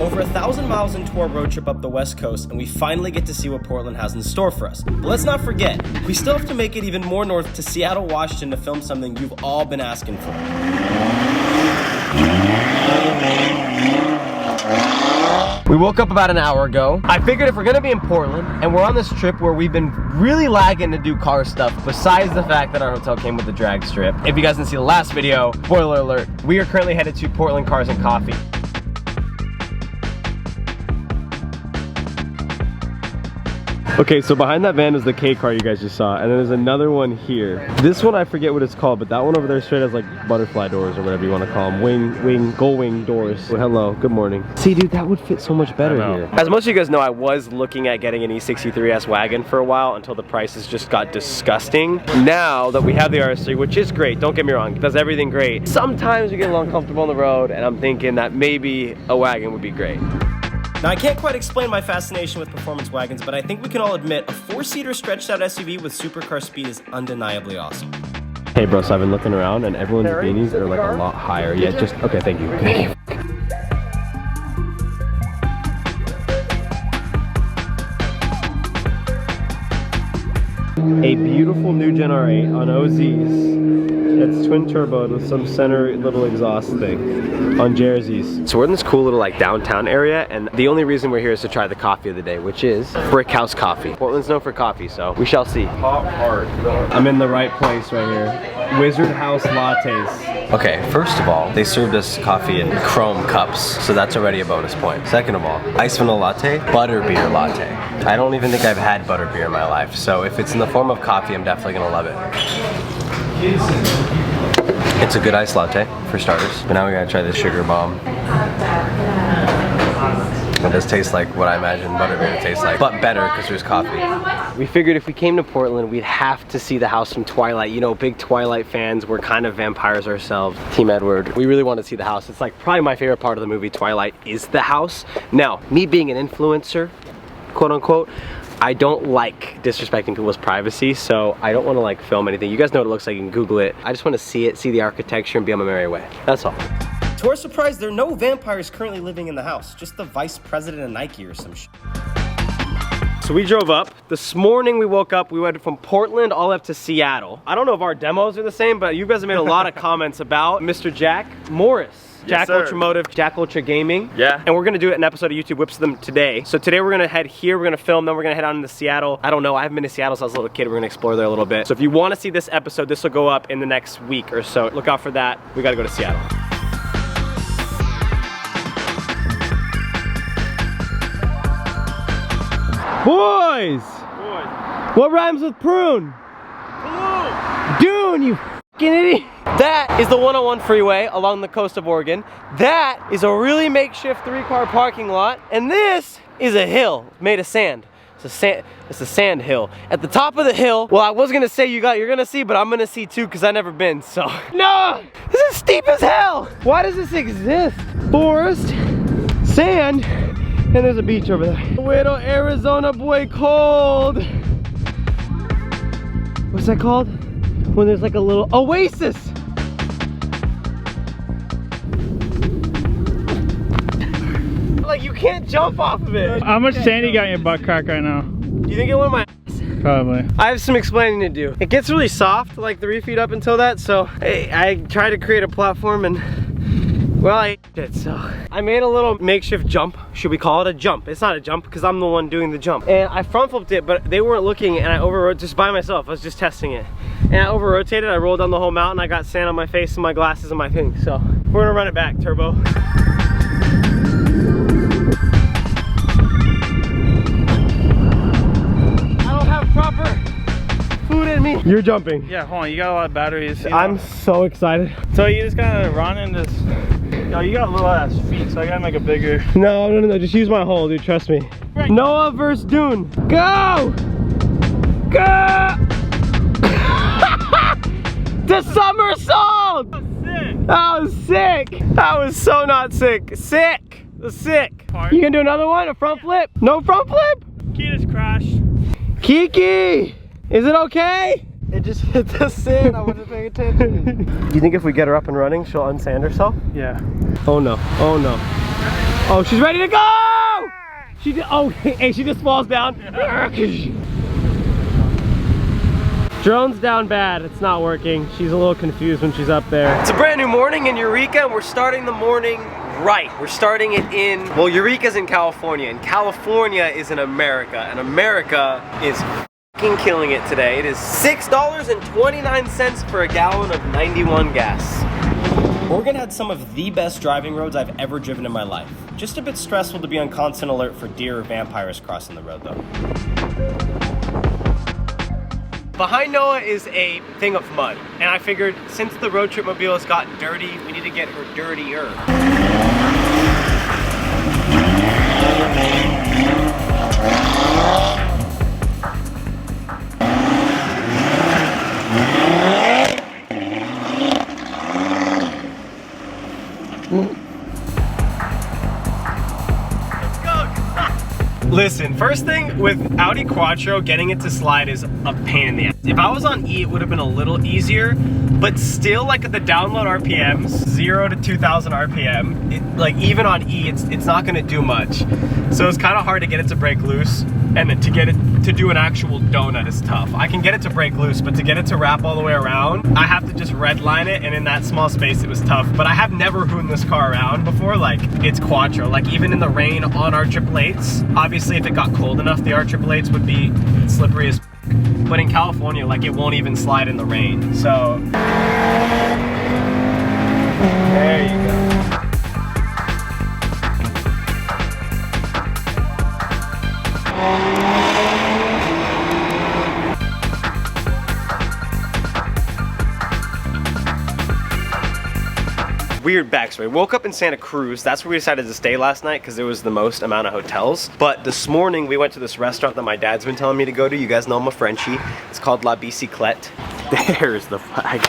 Over 1,000 miles into our road trip up the West Coast, and we finally get to see what Portland has in store for us. But let's not forget, we still have to make it even more north to Seattle, Washington to film something you've all been asking for. We woke up about an hour ago. I figured if we're gonna be in Portland, and we're on this trip where we've been really lagging to do car stuff, besides the fact that our hotel came with a drag strip. If you guys didn't see the last video, spoiler alert, we are currently headed to Portland Cars and Coffee. Okay, so behind that van is the K car you guys just saw, and then there's another one here. This one I forget what it's called, but that one over there straight has like butterfly doors or whatever you want to call them. Gull wing doors. Well, hello, good morning. See, dude, that would fit so much better here. As most of you guys know, I was looking at getting an E63S wagon for a while until the prices just got disgusting. Now that we have the RS3, which is great, don't get me wrong, it does everything great. Sometimes we get a little uncomfortable on the road, and I'm thinking that maybe a wagon would be great. Now, I can't quite explain my fascination with performance wagons, but I think we can all admit a 4-seater stretched out SUV with supercar speed is undeniably awesome. Hey bro, so I've been looking around and everyone's beanies are like a lot higher. Yeah, just, okay, thank you. Thank you. A beautiful new Gen R8 on OZs. It's twin turboed with some center little exhaust thing on jerseys. So we're in this cool little like downtown area, and the only reason we're here is to try the coffee of the day, which is Brick House Coffee. Portland's known for coffee, so we shall see. Hot hard. I'm in the right place right here. Wizard House Lattes. Okay, first of all, they served us coffee in chrome cups, so that's already a bonus point. Second of all, iced vanilla latte, butterbeer latte. I don't even think I've had butterbeer in my life, so if it's in the form of coffee, I'm definitely gonna love it. It's a good iced latte, for starters, but now we gotta try this sugar bomb. It does taste like what I imagine butterbeer tastes like, but better because there's coffee. We figured if we came to Portland, we'd have to see the house from Twilight. You know, big Twilight fans. We're kind of vampires ourselves. Team Edward. We really want to see the house. It's like probably my favorite part of the movie Twilight is the house. Now, me being an influencer, quote unquote, I don't like disrespecting people's privacy, so I don't want to like film anything. You guys know what it looks like, you can Google it. I just want to see it, see the architecture, and be on my merry way. That's all. To our surprise, there are no vampires currently living in the house, just the vice president of Nike or some shit. So we drove up. This morning we woke up, we went from Portland all up to Seattle. I don't know if our demos are the same, but you guys have made a lot of comments about Mr. Jack Morris. Jack Ultramotive, Jack Ultra Gaming. Yeah. And we're gonna do an episode of YouTube Whips them today. So today we're gonna head here, we're gonna film, then we're gonna head on into Seattle. I don't know, I haven't been to Seattle since I was a little kid. We're gonna explore there a little bit. So if you wanna see this episode, this will go up in the next week or so. Look out for that. We gotta go to Seattle. Boys! What rhymes with prune? Blue! Dune, you f***ing idiot! That is the 101 freeway along the coast of Oregon. That is a really makeshift 3-car parking lot. And this is a hill made of sand. It's a sand hill. At the top of the hill, well, I was gonna say you're gonna see, but I'm gonna see too because I've never been, so. No! This is steep as hell! Why does this exist? Forest, sand, and there's a beach over there. Little Arizona boy cold. What's that called? When there's like a little oasis. Like you can't jump off of it. How much sand you got in your butt crack right now? You think it went in my ass? Probably. I have some explaining to do. It gets really soft, like 3 feet up until that, so I tried to create a platform and, well, I did, so. I made a little makeshift jump. Should we call it a jump? It's not a jump because I'm the one doing the jump. And I front flipped it, but they weren't looking and I overrode just by myself. I was just testing it. And I over rotated, I rolled down the whole mountain. I got sand on my face and my glasses and my thing. So we're gonna run it back, Turbo. I don't have proper food in me. You're jumping. Yeah, hold on, you got a lot of batteries. You know? I'm so excited. So you just gotta run and just, yo, you got little ass feet, so I gotta make a bigger. No, just use my hole, dude, trust me. Right. Noah versus Dune. Go! Go! The somersault! That was sick! That was so not sick. Sick! Sick! You gonna do another one? A front flip? No front flip? Key just crashed. Kiki! Is it okay? It just hit the sand, I wasn't paying attention. Do you think if we get her up and running, she'll unsand herself? Yeah. Oh no, oh no. Oh, she's ready to go! She did, oh, hey, she just falls down. Drone's down bad, it's not working. She's a little confused when she's up there. It's a brand new morning in Eureka, and we're starting the morning right. We're starting it in, well, Eureka's in California, and California is in America, and America is f***ing killing it today. It is $6.29 for a gallon of 91 gas. Oregon had some of the best driving roads I've ever driven in my life. Just a bit stressful to be on constant alert for deer or vampires crossing the road though. Behind Noah is a thing of mud, and I figured since the road trip mobile has gotten dirty, we need to get her dirtier. Listen, first thing with Audi Quattro, getting it to slide is a pain in the ass. If I was on E, it would have been a little easier, but still, like at the download RPMs, 0 to 2000 RPM, like even on E, it's not gonna do much. So it's kind of hard to get it to break loose, and then to get it to do an actual donut is tough. I can get it to break loose, but to get it to wrap all the way around, I have to just redline it, and in that small space, it was tough. But I have never hooned this car around before, like it's Quattro. Like even in the rain on our R888s, obviously if it got cold enough, the R888s would be slippery as f. But in California, like it won't even slide in the rain. So, there you go. Weird backstory. Woke up in Santa Cruz. That's where we decided to stay last night because there was the most amount of hotels. But this morning we went to this restaurant that my dad's been telling me to go to. You guys know I'm a Frenchie. It's called La Bicyclette. There's the flag.